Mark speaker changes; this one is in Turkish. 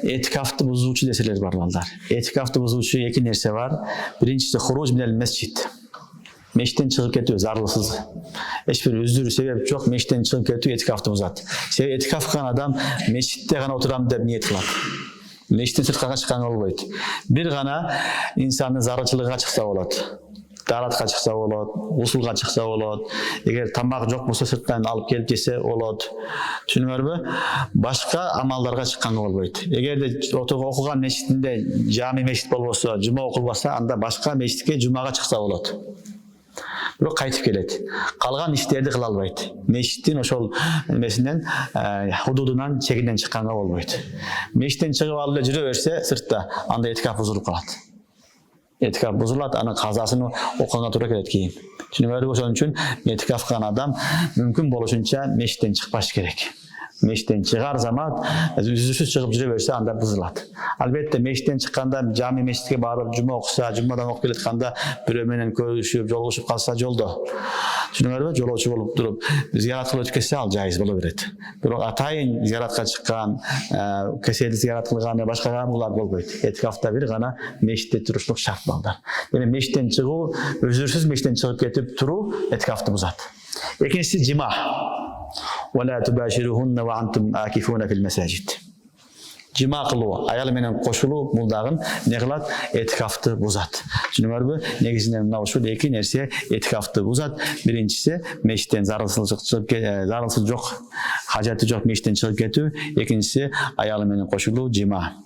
Speaker 1: Etikafты buzuvchi deseler var ballar. Etikafты buzuvchi iki nerse var. Birincisi huruj minel mescid. Meşten çıkıp ketiyor zarlısız. Hiçbir üzdürü sebep çok meşten çıkıp ketiyor etikafты buzat. Sebep etikaf kılan adam meşitte gana oturam deb niyet kılat. Meşten sırtkaga çıkan olmaydı. Bir gana insanın zarıçılığa çıksa oladı. Daratga çıksa oladı, usulga çıksa oladı. Eğer tamak yok bolsa sırttan alıp gelip jese oladı. Düşünüyorsunuz mu? Başka amallarga çıkan olmaydı. Eğer de okugan meşitinde cami meşit bolsa, cuma okulbasa anda başka meşitke cumaga çıksa oladı. Bирок кайтып келет. Калган иштерди кыла албайт. Мешиттин ошол эмесинен худудунан чегинен чыкканга болбойт. Мешиттен чыгып алып эле жүрө берсе сыртта анда этикаф бузулуп калат. Этикаф бузулат, анын казасын окуганга туура келет кийин. Түшүнүңөрбү? Ошон үчүн этикаф кылган адам мүмкүн болушунча мешиттен чыкпаш керек. Meşten çıkar zaman üzüsüz çıkıp жүрө берсе anda buzulат. Albatta meşten çıkkanda cami meşitke barıp cuma okusa, cumadan okup ketkanda birөө менен көрүшүп, жолугушуп калса жолдо. Түшүнүңөрбү? Жолоочу болуп туруп зыярат кылып өткөзсө ал жайыз боло берет. Бирок атайын зыяратка чыккан, кеселди зыярат кылган башка камылар болбойт. Этикафта бир гана мешитте турушлук шарт балдар. Демек мешиттен чыгуу, өзүрсүз мешиттен чыгып кетип туруу этикафты бузат. Экинчиси жима. ولا تباشروهن وأنتم عاكفون في المساجد. Cima kılуу, ayal menen koşuluu bul dagın ne kılat? Etikafты buzat. Düşünüyorsunuz mu? Negisinden mına uşul iki nerse etikafты buzat. Birincisi meşitten zarılsız yok, hacatı yok meşitten çıkıp ketүү. İkincisi ayal menen koşuluu cima.